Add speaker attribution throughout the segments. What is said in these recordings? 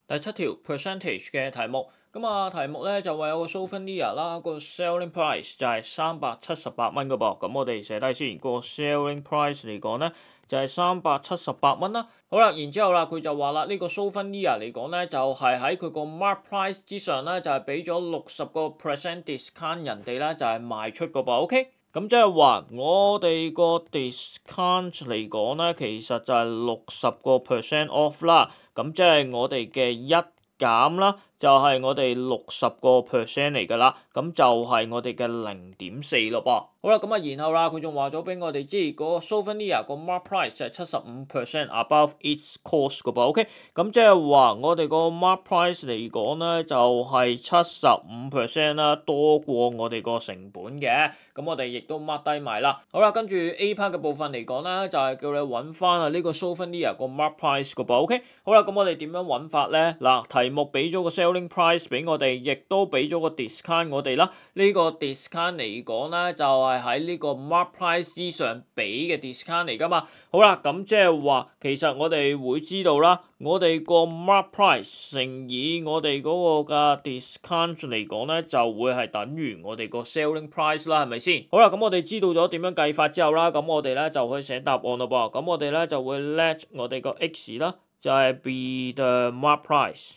Speaker 1: 第七條 percentage 嘅題目，題目咧就話有個 souvenir 啦，個 selling price 就係378蚊嘅噃。咁我哋寫低先，個 selling price 嚟講咧就係378蚊啦。好啦，然之後啦，佢就話啦，呢個 souvenir 嚟講咧就係喺佢個 mark price 之上咧就係俾咗60% discount 人哋咧就係賣出嘅噃。OK。咁即係話我哋個 discount 嚟講咧，其實就係60% off 啦。咁即係我哋嘅一減啦，就係我哋60% 嚟㗎啦。咁就係我哋嘅0.4咯噃。好啦，然後啦，佢仲話咗俾我哋知，嗰個 souvenir 個 mark price 係75% above its cost 嘅噃。OK，咁即係話我哋個 mark price 嚟講咧，就係75% 啦，多過我哋個成本嘅。咁我哋亦都 mark 低埋啦。好啦，跟住 A part 嘅部分嚟講咧，就係叫你揾翻啊呢個 souvenir 個 mark price 嘅噃。OK，好啦，咁我哋點樣揾法咧？嗱，題目俾咗個 selling price 俾我哋，亦都俾咗個 discount 我哋啦。呢個 discount 嚟講咧，就係喺呢個 mark price 之上俾嘅 discount 嚟㗎嘛。好啦，咁即係話，其實我哋會知道啦，我哋個 mark price 乘以我哋嗰個嘅 discount 嚟講咧，就會係等於我哋個 selling price 啦，係咪先？好啦，咁我哋知道咗點樣計法之後啦，咁我哋咧就去寫答案咯噃。咁我哋咧就會 let 我哋個 x 啦，就係 be the mark price。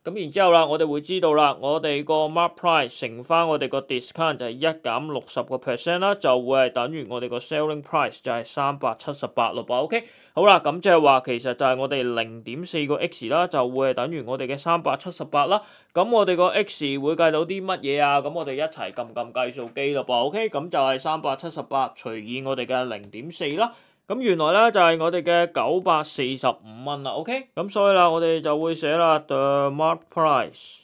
Speaker 1: 咁然之後啦，我哋會知道啦，我哋個 mark price 乘翻我哋個 discount 就係1減60% 啦，就會係等於我哋個 selling price 就係378咯噃。OK， 好啦，咁即係話其實就係我哋0.4個 x 啦，就會係等於我哋嘅378啦。咁我哋個 x 會計到啲乜嘢啊？咁我哋一齊撳計數機咯噃。OK，咁就係378除以我哋嘅0.4啦。咁原來咧就係我哋嘅945蚊啦。OK，咁所以啦，我哋就會寫啦 the mark price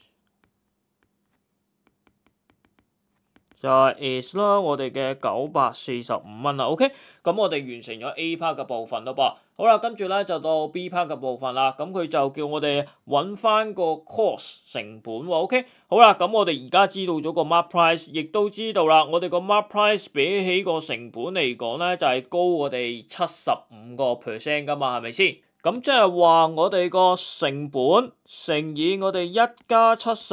Speaker 1: 就係 is 啦，我哋嘅945蚊啦。OK，咁我哋完成咗 A part 嘅部分咯噃。好啦，跟住咧就到 B part 嘅部分啦。咁佢就叫我哋揾翻個 cost 成本喎。OK，好啦，咁我哋而家知道咗個 mark price，亦都知道啦，我哋個 mark price 比起個成本嚟講咧，就係高我哋75% 㗎嘛，係咪先？咁即係話我哋個成本乘以我哋1加75%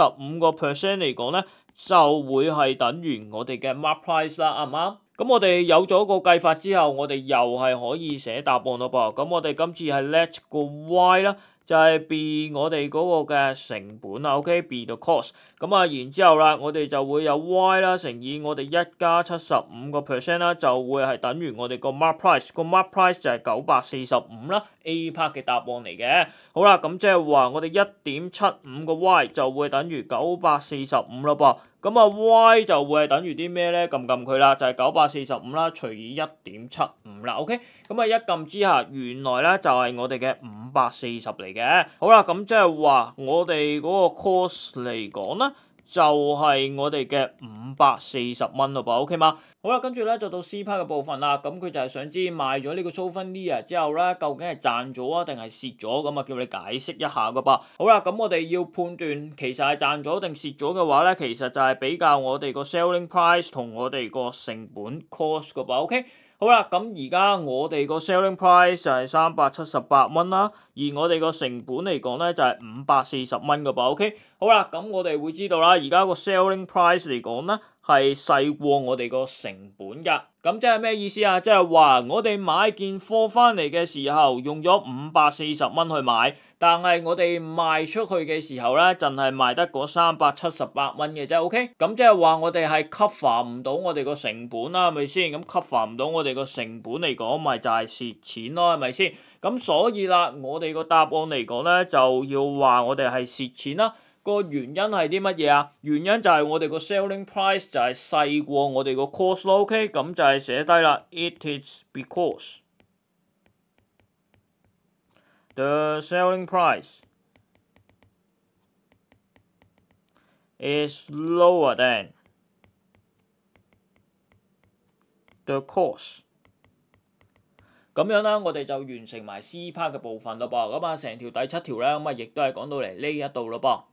Speaker 1: 嚟講咧，就會係等於我哋嘅 mark price 啦，啱唔啱？咁我哋有咗個計法之後，我哋又係可以寫答案咯噃。咁我哋今次係 let 個 y 啦，就係 be 我哋嗰個嘅成本啦。OK，be the cost。然之後啦，我哋就會有 y 啦乘以我哋1加75% 啦，就會係等於我哋個 mark price。個 mark price 就係945啦。A part 嘅答案嚟嘅。好啦，咁即係話我哋1.75個 y 就會等於945咯噃。y 就會係等於啲咩咧？撳佢啦，就係945啦，除以1.75啦。OK，一撳之下，原來咧就係我哋嘅540嚟嘅。好啦，咁即係話我哋嗰個 cost 嚟講咧，就係我哋嘅540蚊咯噃。OK 嘛？好啦，跟住咧就到 C part 嘅部分啦。咁佢就係想知賣咗呢個 souvenir 之後咧，究竟係賺咗啊定係蝕咗？咁啊叫你解釋一下噶噃。好啦，咁我哋要判斷其實係賺咗定蝕咗嘅話咧，其實就係比較我哋個 selling price 同我哋個成本 cost 噶噃。OK，好啦，咁而家我哋個 selling price 就係378蚊啦，而我哋個成本嚟講咧就係540蚊噶噃。OK，好啦，咁我哋會知道啦，而家個 selling price 嚟講咧，係細過我哋個成本㗎，咁即係咩意思啊？即係話我哋買件貨翻嚟嘅時候用咗540蚊去買，但係我哋賣出去嘅時候咧，淨係賣得嗰378蚊嘅啫。OK，咁即係話我哋係 cover 唔到我哋個成本啦，係咪先？咁 cover 唔到我哋個成本嚟講，咪就係蝕錢咯，係咪先？咁所以啦，我哋個答案嚟講咧，就要話我哋係蝕錢啦。個原因係啲乜嘢啊？原因就係我哋個 selling price 就係細過我哋個 cost 咯。OK，咁就係寫低啦。It is because the selling price is lower than the cost。咁樣啦，我哋就完成埋 C part 嘅部分咯噃。成條第7條咧，亦都係講到嚟呢一度咯噃。